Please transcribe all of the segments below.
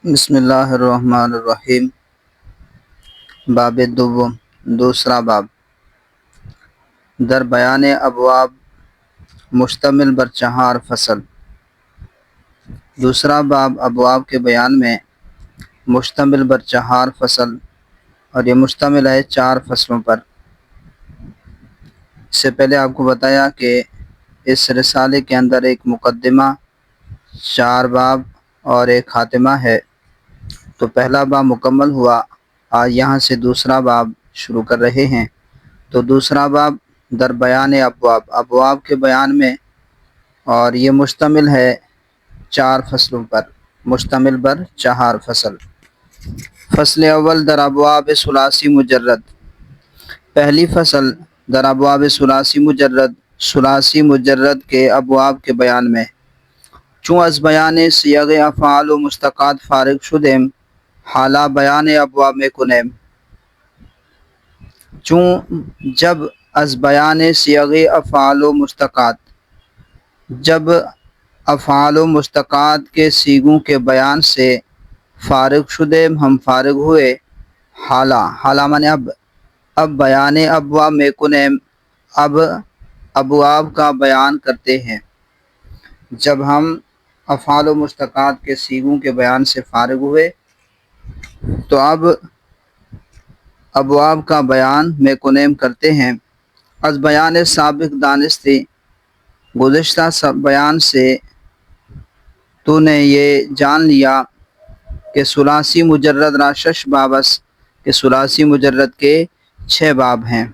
بسم اللہ الرحمن الرحیم۔ باب دوم، دوسرا باب، در بیان ابواب مشتمل بر 4 فصل۔ دوسرا باب ابواب کے بیان میں مشتمل بر 4 فصل، اور یہ مشتمل ہے 4 فصلوں پر۔ اس سے پہلے آپ کو بتایا کہ اس رسالے کے اندر ایک مقدمہ، 4 باب اور ایک خاتمہ ہے۔ تو پہلا باب مکمل ہوا، آج یہاں سے دوسرا باب شروع کر رہے ہیں۔ تو دوسرا باب در بیان ابواب، ابواب کے بیان میں، اور یہ مشتمل ہے 4 فصلوں پر، مشتمل بر 4 فصل۔ فصل اول در ابواب ثلاثی مجرد۔ پہلی فصل در ابواب ثلاثی مجرد، ثلاثی مجرد کے ابواب کے بیان میں۔ چون از بیان صیغ افعال و مشتقات فارغ شدیم، حالا بیان ابواب میں کنیم۔ چون جب از بیان صیغ افعال و مشتقات، جب افعال و مشتقات کے صیغوں کے بیان سے فارغ شدیم، ہم فارغ ہوئے، حالا مانے اب بیان ابواب میں کنیم، اب ابواب کا بیان کرتے ہیں۔ جب ہم افعال و مشتقات کے صیغوں کے بیان سے فارغ ہوئے تو اب ابواب کا بیان میں کنیم کرتے ہیں۔ از بیان سابق دانستی، گزشتہ بیان سے تو نے یہ جان لیا کہ ثلاثی مجرد را 6 بابس، کہ ثلاثی مجرد کے 6 باب ہیں۔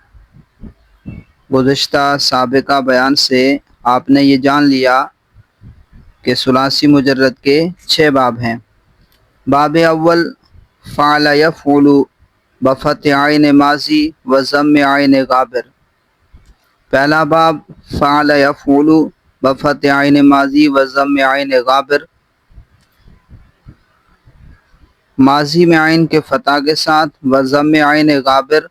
گزشتہ سابقہ بیان سے آپ نے یہ جان لیا کہ ثلاثی مجرد کے 6 باب ہیں۔ باب اول فعل یفعل بفتح عین ماضی و ضم عین غابر۔ پہلا باب فعل یفعل بفتح عین ماضی و ضم عین غابر، ماضی میں عین کے فتح کے ساتھ، و ضم عین غابر،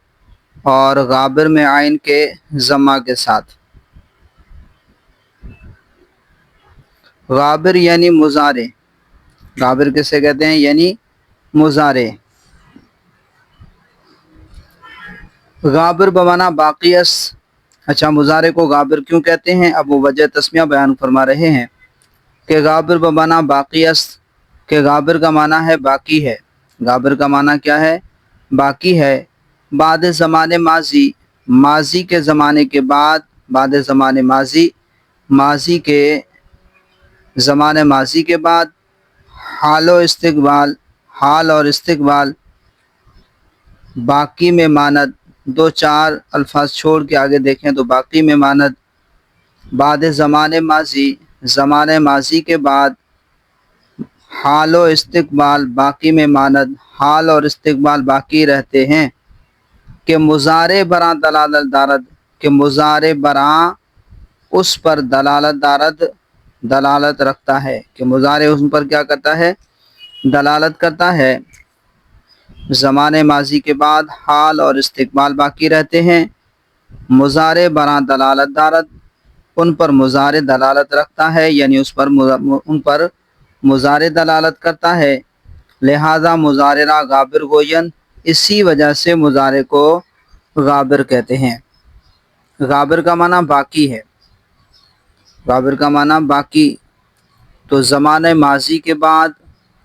اور غابر میں عین کے ضمہ کے ساتھ۔ غابر یعنی مضارع، غابر کسے کہتے ہیں؟ یعنی مضارع۔ غابر بمعنی باقی است۔ اچھا، مضارع کو غابر کیوں کہتے ہیں؟ اب وہ وجہ تسمیہ بیان فرما رہے ہیں کہ غابر بمعنی باقی است، کہ غابر کا معنی ہے باقی ہے۔ غابر کا معنی کیا ہے؟ باقی ہے۔ بعد زمان ماضی، ماضی کے زمانے کے بعد، بعد زمان ماضی، ماضی کے زمان ماضی کے بعد، حال و استقبال، حال اور استقبال، باقی میں ماند، 2-4 الفاظ چھوڑ کے آگے دیکھیں تو باقی میں ماند، بعد زمان ماضی، زمان ماضی کے بعد، حال و استقبال، باقی میں ماند، حال اور استقبال باقی رہتے ہیں۔ کہ مضارع براں دلالت دارد، کہ مضارع براں اس پر دلالت دارد، دلالت رکھتا ہے، کہ مضارع اس پر کیا کرتا ہے؟ دلالت کرتا ہے۔ زمان ماضی کے بعد حال اور استقبال باقی رہتے ہیں۔ مضارع براں دلالت دارد، ان پر مضارع دلالت رکھتا ہے، یعنی ان پر مضارع دلالت کرتا ہے۔ لہذا مضارع را غابر گوین، اسی وجہ سے مضارع کو غابر کہتے ہیں۔ غابر کا معنی باقی ہے، غابر کا معنی باقی۔ تو زمان ماضی کے بعد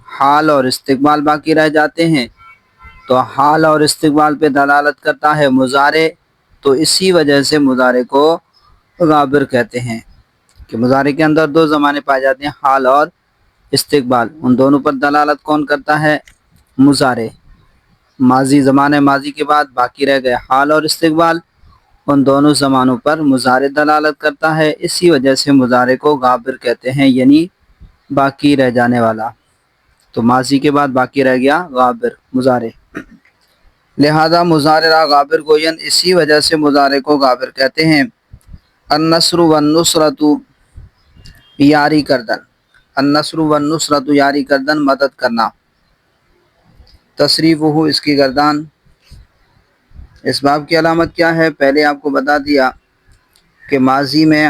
حال اور استقبال باقی رہ جاتے ہیں، تو حال اور استقبال پہ دلالت کرتا ہے مضارع، تو اسی وجہ سے مضارع کو غابر کہتے ہیں۔ کہ مضارع کے اندر 2 زمانے پائے جاتے ہیں، حال اور استقبال، ان دونوں پر دلالت کون کرتا ہے؟ مضارع۔ ماضی، زمانہ ماضی کے بعد باقی رہ گئے حال اور استقبال، ان دونوں زمانوں پر مضارع دلالت کرتا ہے، اسی وجہ سے مضارع کو غابر کہتے ہیں، یعنی باقی رہ جانے والا۔ تو ماضی کے بعد باقی رہ گیا غابر، مضارع۔ لہذا مضارع را غابر گوین، اسی وجہ سے مضارع کو غابر کہتے ہیں۔ النصر والنصرۃ، یاری کردن، النصر والنصرۃ، یاری کردن، مدد کرنا۔ تصریف ہو، اس کی گردان۔ اس باب کی علامت کیا ہے؟ پہلے آپ کو بتا دیا کہ ماضی میں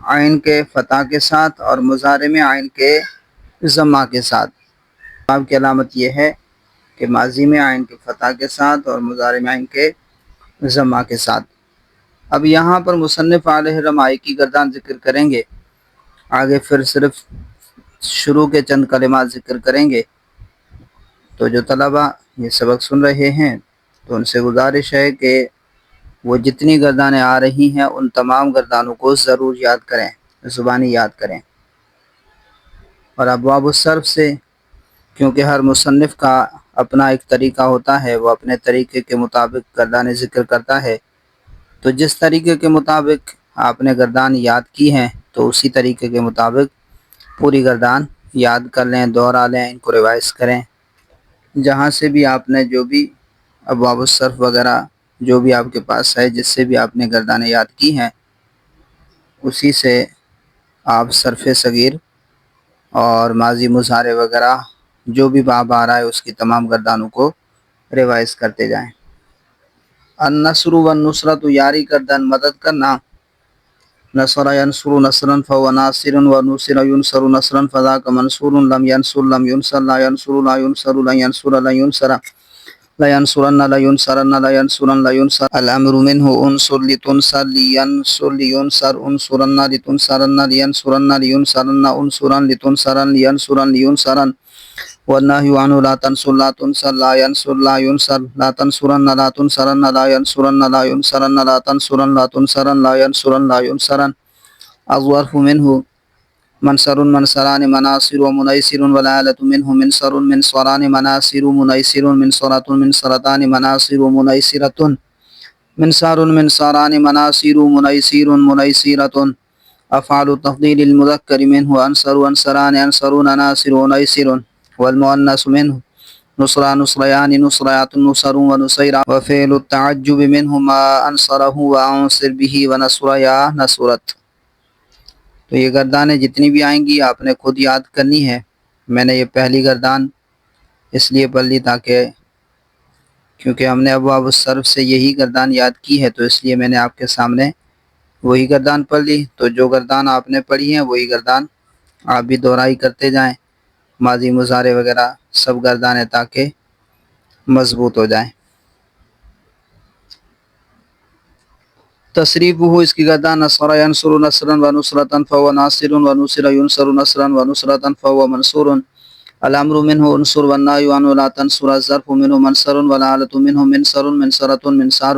عین کے فتح کے ساتھ اور مضارع میں عین کے ضمہ کے ساتھ۔ باب کی علامت یہ ہے کہ ماضی میں عین کے فتح کے ساتھ اور مضارع میں عین کے ضمہ کے ساتھ۔ اب یہاں پر مصنف علیہ رحمہ کی گردان ذکر کریں گے، آگے پھر صرف شروع کے چند کلمات ذکر کریں گے۔ تو جو طلبہ یہ سبق سن رہے ہیں تو ان سے گزارش ہے کہ وہ جتنی گردانیں آ رہی ہیں ان تمام گردانوں کو ضرور یاد کریں، زبانی یاد کریں۔ اور ابواب الصرف سے، کیونکہ ہر مصنف کا اپنا ایک طریقہ ہوتا ہے، وہ اپنے طریقے کے مطابق گردانیں ذکر کرتا ہے، تو جس طریقے کے مطابق آپ نے گردان یاد کی ہیں تو اسی طریقے کے مطابق پوری گردان یاد کر لیں، دوہرا لیں، ان کو ریوائز کریں۔ جہاں سے بھی آپ نے جو بھی ابواب الصرف وغیرہ جو بھی آپ کے پاس ہے، جس سے بھی آپ نے گردانیں یاد کی ہیں، اسی سے آپ صرف صغیر اور ماضی مضارع وغیرہ جو بھی باب آ رہا ہے اس کی تمام گردانوں کو ریوائز کرتے جائیں۔ النصر والنصرۃ، یاری کردن، مدد کرنا۔ نصر ینصر نصرا فهو ناصر، ونصر ينصر نصرا فذاك منصور، لم ينصر لم ينصر، لا ينصر لا ينصر، لن ينصر لا ينصر، لا ينصرن لا ينصرن، لا ينصرن لا ينصر، الامر منه انصر لتنصر، لينصر لينصر، انصرن لتنصرن، لينصرن لينصرن، انصرن لتنصرن، لينصرن لينصرن، والنهي عنه لا تنصر لا تنصر، لا ينصر لا ينصر، لا تنصرن لا تنصرن، لا ينصرن لا ينصرن، لا تنصرن لا تنصرن، لا ينصرن لا ينصرن، الظرف منه منصر منصران مناصر ومنيسر، والآلة منه منصر منصران مناصر منيسر، منصرة منصرتان مناصر منيسرة، منصار منصران مناصر منيسر منيسرة، أفعال التفضيل المذكر منه أنصر أنصران أنصرون ناصر ونيسر، والمؤنث منه نصرى نصريان نصريات نصر ونصيرا، وفعل التعجب منه ما أنصره وأنصر به ونصر يا نصرت۔ تو یہ گردانیں جتنی بھی آئیں گی آپ نے خود یاد کرنی ہے۔ میں نے یہ پہلی گردان اس لیے پڑھ لی تاکہ کیونکہ ہم نے ابواب الصرف سے یہی گردان یاد کی ہے، تو اس لیے میں نے آپ کے سامنے وہی گردان پڑھ لی۔ تو جو گردان آپ نے پڑھی ہیں وہی گردان آپ بھی دہرائی کرتے جائیں، ماضی مضارع وغیرہ سب گردانیں، تاکہ مضبوط ہو جائیں۔ تصریف ہو، اس کی گردان نصر ینصر نصرا ونصرة فهو ناصر، ونصر ينصر نصرا ونصرة فهو منصور، الامر منه انصر، والنهي عنه لا تنصر، الظرف منه منصر، والآلة منه منصر منصرة منصار،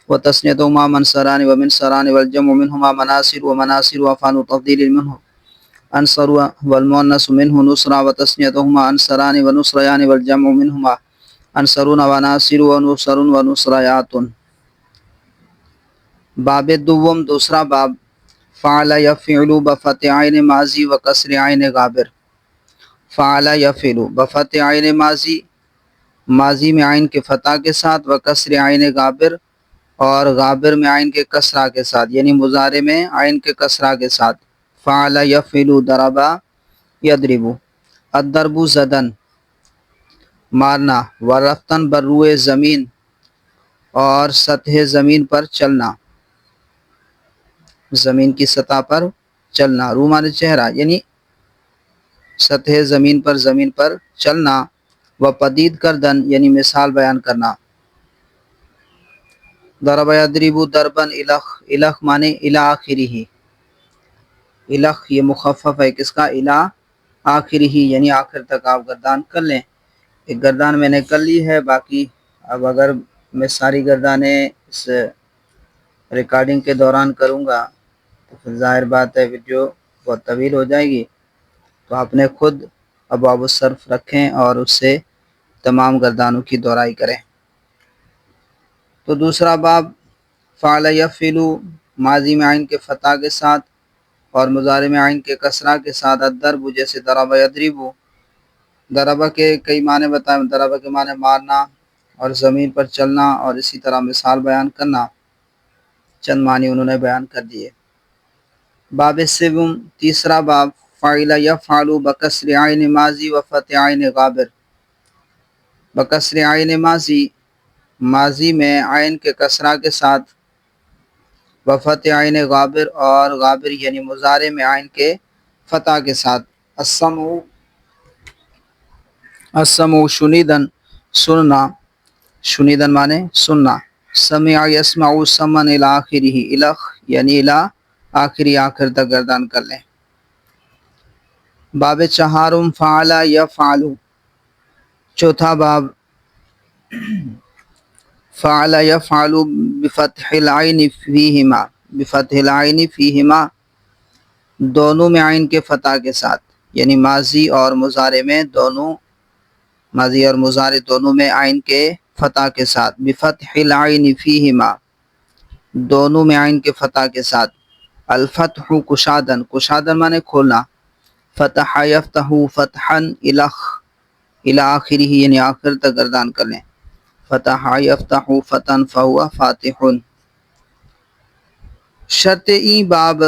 وتثنيتهما منصران ومنصران، والجمع منهما مناصر ومناصر، وأفعال تفضيل منه انصر، والمؤنث منه نصرى، وتثنيتهما انصران ونصريان، والجمع منهما انصرون وناصر ونصر ونصريات۔ باب دوم، دوسرا باب، فعل یفعل بفتح عین ماضی و کسر عین غابر۔ فعل یفعل بفتح عین ماضی، ماضی میں عین کے فتح کے ساتھ، و کسر عین غابر، اور غابر میں عین کے کسرہ کے ساتھ، یعنی مضارع میں عین کے کسرہ کے ساتھ۔ فعل یفعل ضرب یضرب، الضرب زدن مارنا، و رفتن بر روئے زمین، اور سطح زمین پر چلنا، زمین کی سطح پر چلنا، رومان چہرہ یعنی سطح زمین پر چلنا، و پدید کردن یعنی مثال بیان کرنا۔ ضرب یضرب ضربن الخ، الخ مانے الی آخرہ، الخ یہ مخفف ہے کس کا؟ الی آخرہ، یعنی آخر تک آپ گردان کر لیں۔ ایک گردان میں نے کر لی ہے، باقی اب اگر میں ساری گردانیں اس ریکارڈنگ کے دوران کروں گا تو پھر ظاہر بات ہے ویڈیو بہت طویل ہو جائے گی، تو آپ نے خود ابواب الصرف رکھیں اور اس سے تمام گردانوں کی دہرائی کریں۔ تو دوسرا باب، فعل یفعل، ماضی میں عین کے فتح کے ساتھ اور مضارع میں عین کے کسرہ کے ساتھ، الضرب جیسے ضرب یضرب، ضرب کے کئی معنی بتائیں، ضرب کے معنی مارنا اور زمین پر چلنا، اور اسی طرح مثال بیان کرنا، چند معنی انہوں نے بیان کر دیے۔ باب سوم، تیسرا باب، فعل یفعل بکسر عین ماضی و فتح عین غابر۔ بکسر عین ماضی، ماضی میں عین کے کسرہ کے ساتھ، و فتح عین غابر، اور غابر یعنی مضارع میں عین کے فتح کے ساتھ۔ السمع السمع شنیدن سننا، شنیدن مانے سننا، سمع یسمع سمن الی آخرہ، الخ یعنی الی آخری آخر تک گردان کر لیں۔ باب چہارم فعل یفعل، چوتھا باب فعل یفعل بفتح العین فیہما، بفتح العین فیہما، دونوں میں عین کے فتح کے ساتھ، یعنی ماضی اور مضارع میں دونوں، ماضی اور مضارع دونوں میں عین کے فتح کے ساتھ، بفتح العین فیہما، دونوں میں عین کے فتح کے ساتھ۔ الفتح کشادن، کشادن مانے کھولنا، فتح یفتح فتحا الخ الی آخرہ یعنی آخر تک گردان کر لیں، فتح یفتح فتحا فہو فاتح۔ شرط ای باب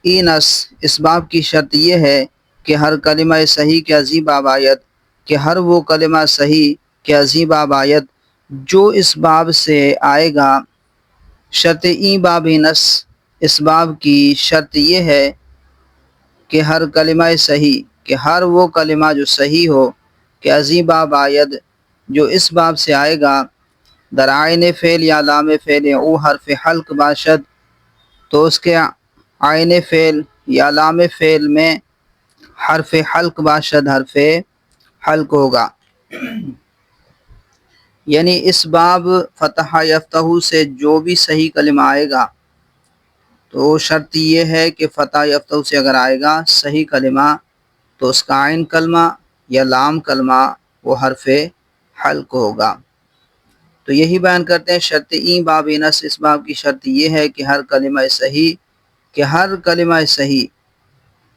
ای نس، اس باب کی شرط یہ ہے کہ ہر کلمہ صحیح کے عظیم باب آیت، کہ ہر وہ کلمہ صحیح کے عظیم باب آیت جو اس باب سے آئے گا۔ شرط ای باب ای نس، اس باب کی شرط یہ ہے کہ ہر کلمہ صحیح، کہ ہر وہ کلمہ جو صحیح ہو، کہ عظیم باب آیت جو اس باب سے آئے گا، در عین فعل یا لام فعل او حرف حلق باشد، تو اس کے عین فعل یا لام فعل میں حرف حلق باشد، حرف حلق ہوگا۔ یعنی اس باب فتح یفتح سے جو بھی صحیح کلمہ آئے گا، تو شرط یہ ہے کہ فتح یفتح سے اگر آئے گا صحیح کلمہ، تو اس کا عین کلمہ یا لام کلمہ وہ حرف حلق ہوگا۔ تو یہی بیان کرتے ہیں شرط ای باب ای نس، اس باب کی شرط یہ ہے کہ ہر کلمہ صحیح، کہ ہر کلمہ صحیح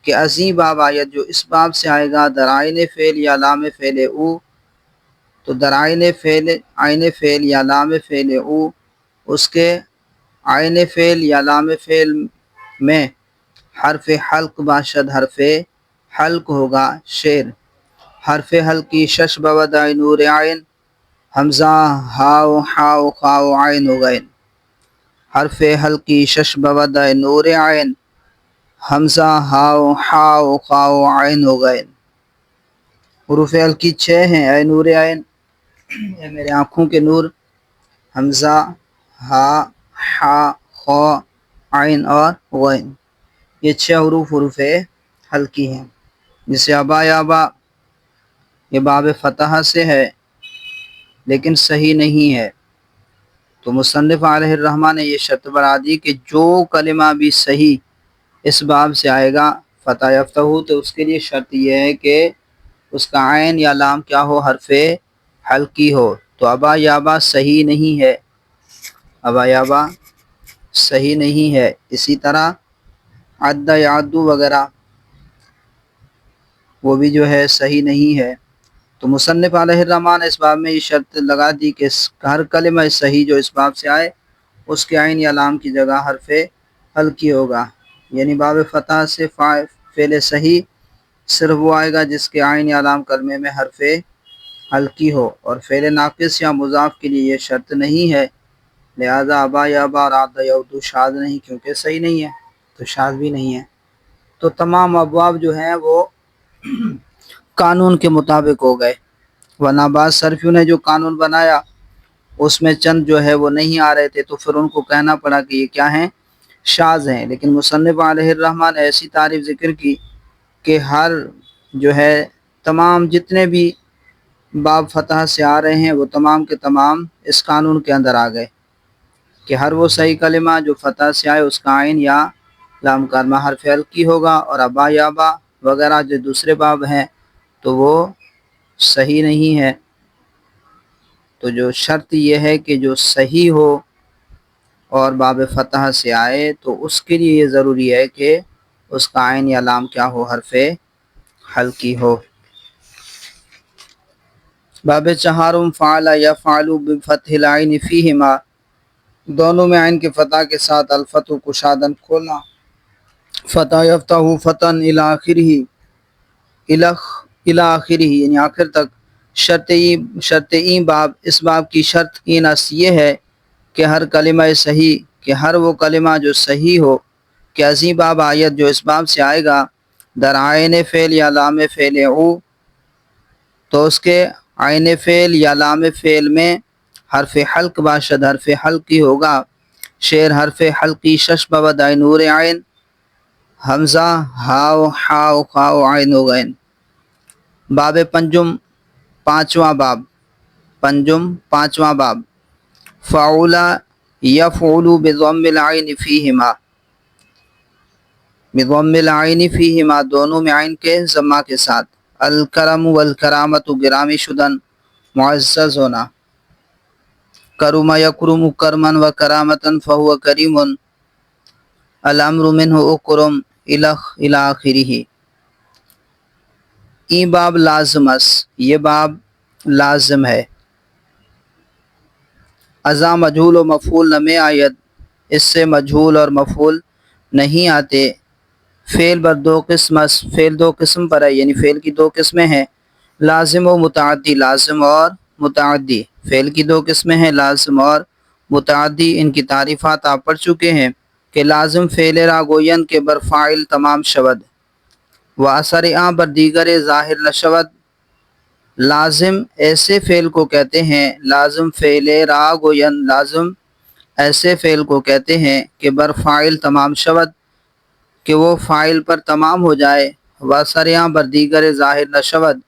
کہ عظیم باب آیت جو اس باب سے آئے گا، در عین فعل یا لام فعل او، تو در عین فعل یا لام فعل او، اس کے عین فعل یا لام فعل میں حرف حلق باشد، حرف حلق ہوگا۔ شعر، حرف حلق کی شش بود نور عین، حمزہ ہاؤ حاؤ خاؤ عین و غین، حرف حلق کی شش بود نور عین، حمزہ ہاؤ حاؤ خاؤ عین و غین۔ حروف حلقی 6 ہیں، اے نور عین، اے میرے آنکھوں کے نور، حمزہ، ہا، حا، خا، عین اور غین، یہ 6 حروف حلقی ہیں۔ جسے ابا یا با، یہ باب فتح سے ہے لیکن صحیح نہیں ہے، تو مصنف علیہ الرحمہ نے یہ شرط بنا دی کہ جو کلمہ بھی صحیح اس باب سے آئے گا فتح یفتح، تو اس کے لیے شرط یہ ہے کہ اس کا عین یا لام کیا ہو، حرف حلقی ہو۔ تو ابا یابا صحیح نہیں ہے، ابا یابا صحیح نہیں ہے۔ اسی طرح عد یعدو وغیرہ وہ بھی جو ہے صحیح نہیں ہے۔ تو مصنف علیہ الرحمٰن نے اس باب میں یہ شرط لگا دی کہ ہر کلمہ صحیح جو اس باب سے آئے اس کے عین یا لام کی جگہ حرف حلقی ہوگا۔ یعنی باب فتح سے فعل صحیح صرف وہ آئے گا جس کے عین یا لام کلمے میں حرف حلقی ہو، اور فعل ناقص یا مضاف کے لیے یہ شرط نہیں ہے، لہذا ابا یابا اور عد یعدو شاذ نہیں، کیونکہ صحیح نہیں ہے تو شاذ بھی نہیں ہے۔ تو تمام ابواب جو ہیں وہ قانون کے مطابق ہو گئے، ورنہ بعض صرفیوں نے جو قانون بنایا اس میں چند جو ہے وہ نہیں آ رہے تھے، تو پھر ان کو کہنا پڑا کہ یہ کیا ہیں، شاذ ہیں۔ لیکن مصنف علیہ الرحمٰن نے ایسی تعریف ذکر کی کہ ہر جو ہے تمام جتنے بھی باب فتح سے آ رہے ہیں وہ تمام کے تمام اس قانون کے اندر آ گئے کہ ہر وہ صحیح کلمہ جو فتح سے آئے اس کا عین یا لام کلمہ حرف حلقی ہوگا، اور ابا یابا وغیرہ جو دوسرے باب ہیں تو وہ صحیح نہیں ہے۔ تو جو شرط یہ ہے کہ جو صحیح ہو اور باب فتح سے آئے تو اس کے لیے یہ ضروری ہے کہ اس کا عین یا لام کیا ہو، حرف حلقی ہو۔ باب چہارم فعل یفعل بفتح العین فیہما، دونوں میں عین کے فتح کے ساتھ، الفتح کشادن کھولنا، فتح یفتح فتحا الی آخرہ، الی آخرہ یعنی آخر تک۔ شرط ای باب، اس باب کی شرط ای نس یہ ہے کہ ہر کلمہ صحیح، کہ ہر وہ کلمہ جو صحیح ہو، کہ عظیم باب آیت جو اس باب سے آئے گا، در عین فعل یا لام فعل او، تو اس کے عین فعل یا لام فعل میں حرف حلق باشد، حرف حلقی ہوگا. شعر حرف حلقی شش بود نور عین، حمزہ ہاؤ ہاؤ خاؤ عین و غین. باب پنجم پانچواں باب، پنجم پانچواں باب. فعولا یفعل بضم العین فیہما، بضم العین فیہما دونوں میں عین کے ضمہ کے ساتھ. الکرم والکرامت گرامی شدن معزز ہونا. کرم یکرم کرما و کرامتا فہو کریم، الامر منہ اکرم الی آخرہ. ای باب لازم اس، یہ باب لازم ہے. ازا مجہول و مفعول نہ میں آیت، اس سے مجہول اور مفعول نہیں آتے. فعل بر دو قسم اس، فعل دو قسم پر ہے، یعنی فعل کی دو قسمیں ہیں، لازم و متعدی، لازم اور متعدی. فعل کی دو قسمیں ہیں، لازم اور متعدی. ان کی تعریفات آپ پڑھ چکے ہیں کہ لازم فعل را گوین کے بر فاعل تمام شود و اثر آں بر دیگر ظاہر نہ شود. لازم ایسے فعل کو کہتے ہیں، لازم فعل را گوین، لازم ایسے فعل کو کہتے ہیں کہ بر فاعل تمام شود، کہ وہ فاعل پر تمام ہو جائے. واسریاں بر دیگر ظاہر نہ شود،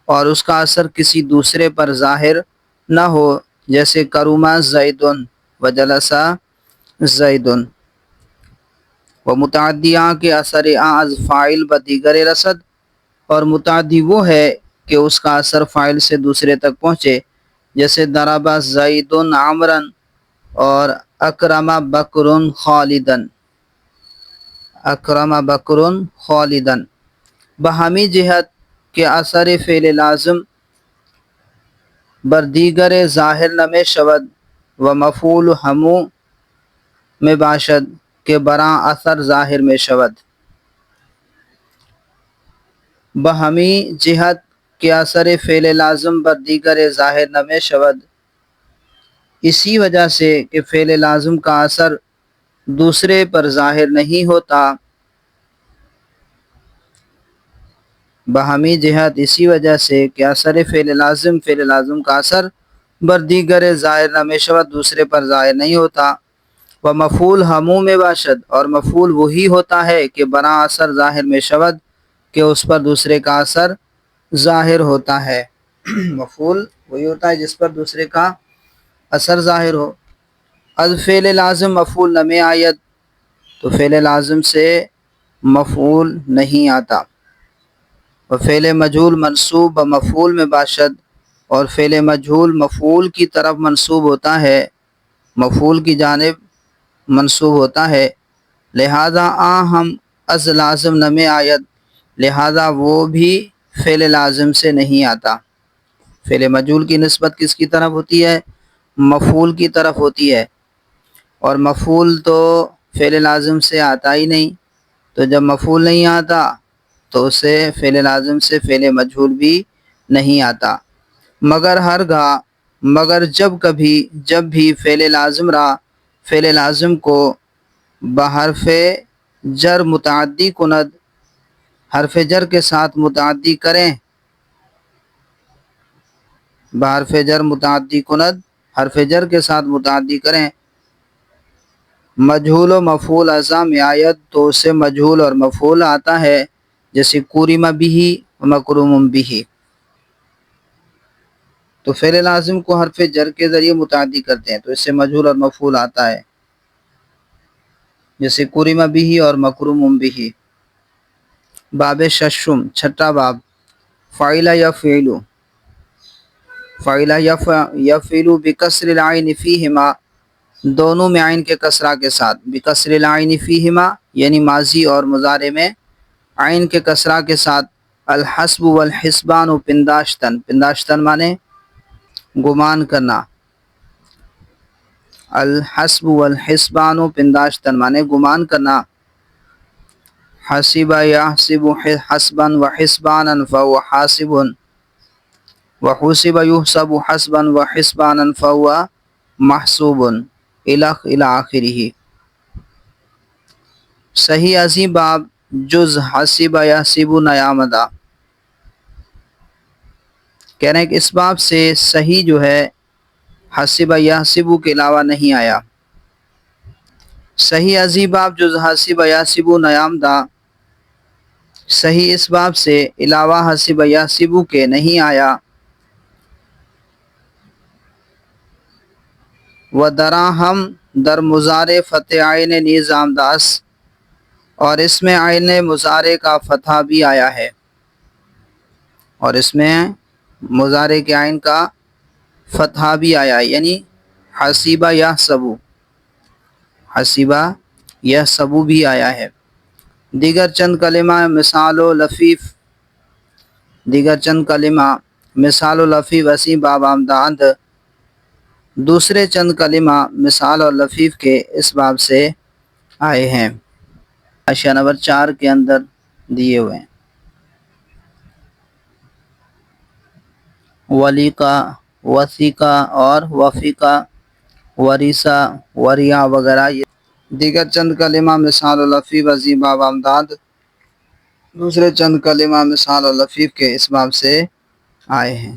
اور اس کا اثر کسی دوسرے پر ظاہر نہ ہو، جیسے کروما زیدن و جلسا زیدن. و متعدیاں کے اثر آں از فاعل بر دیگر رسد، اور متعدی وہ ہے کہ اس کا اثر فاعل سے دوسرے تک پہنچے، جیسے ضرب زیدن عمرن اور اکرم بکر خالدن، اکرم بکر خالدن. بہمی جہت کے اثر فعل لازم بر دیگر ظاہر نہ شود و مفعول ہمو میں باشد، کے براں اثر ظاہر میں شود. بہمی جہت کے اثر فعل لازم بر دیگر ظاہر نہ شود، اسی وجہ سے کہ فعل لازم کا اثر دوسرے پر ظاہر نہیں ہوتا. بہمی جہت اسی وجہ سے کہ اثر فعل لازم کا اثر بر دیگر ظاہر نہ شود، دوسرے پر ظاہر نہیں ہوتا. و مفعول ہمو میں باشد، اور مفعول وہی ہوتا ہے کہ براں اثر ظاہر میں شود، کہ اس پر دوسرے کا اثر ظاہر ہوتا ہے. مفعول وہی ہوتا ہے جس پر دوسرے کا اثر ظاہر ہو. از فعل لازم مفعول نہ میں آیت، تو فعل لازم سے مفعول نہیں آتا. و فعل مجہول منصوب و مفعول میں باشد، اور فعل مجہول مفعول کی طرف منصوب ہوتا ہے، مفعول کی جانب منصوب ہوتا ہے. لہذا ہم از لازم نہ میں آیت، لہذا وہ بھی فعل لازم سے نہیں آتا. فعل مجہول کی نسبت کس کی طرف ہوتی ہے؟ مفعول کی طرف ہوتی ہے، اور مفعول تو فعل لازم سے آتا ہی نہیں. تو جب مفعول نہیں آتا تو اسے فعل لازم سے فعل مجہول بھی نہیں آتا. مگر ہرگاہ، مگر جب بھی فعل لازم کو بحرف جر متعدی کند، حرف جر کے ساتھ متعدی کریں، بحرف جر متعدی کند، حرف جر کے ساتھ متعدی کریں، مجہول و مفعول ازا میں آیت، تو اسے مجہول اور مفعول آتا ہے، جیسے کرم بھی و مکروم بھی. تو فعل لازم کو حرف جر کے ذریعے متعدی کرتے ہیں تو اس سے مجہول اور مفعول آتا ہے، جیسے کرم بھی اور مکروم بھی. باب ششم چھٹا باب. فاعل یفعل، فاعل یفعل بکسر العین فیہما، دونوں میں عین کے کسرہ کے ساتھ. بکسر العین فیہما یعنی ماضی اور مضارع میں عین کے کسرہ کے ساتھ. الحسب والحسبان پنداشتن، پنداشتن مانے گمان کرنا. الحسب والحسبان پنداشتن مانے گمان کرنا. حسب یحسب حسبا وحسبانا فهو حاسب، وحسب یحسب حسبا وحسبانا فهو محسوب الی آخرہ. صحیح عظیم باب جز حسب یحسب نیامدہ. کہہ رہے ہیں کہ اس باب سے صحیح جو ہے حسب یحسب کے علاوہ نہیں آیا. صحیح ازی باب جو حسب یحسب نیام دا صحیح اس باب سے علاوہ حسب یحسب کے نہیں آیا. و دراہم در مضارع فتح عین نظام داس اور اس میں عین مضارع کا فتح بھی آیا ہے، اور اس میں مضارع کے عین کا فتح بھی آیا ہے، یعنی حسیبہ یحسبو، حسیبہ یحسبو بھی آیا ہے. دیگر چند کلمہ مثال و لفیف، دیگر چند کلمہ مثال و لفیف وسیع باب آمداد دوسرے چند کلمہ مثال اور لفیف کے اس باب سے آئے ہیں. اشیاء نمبر 4 کے اندر دیے ہوئے ہیں. ولیقہ، وثیقہ اور وفیقہ، وریثہ، وریا وغیرہ. یہ دیگر چند کلمہ مثال و لفیف وسیع باب آمداد دوسرے چند کلمہ مثال اور لفیف کے اس باب سے آئے ہیں.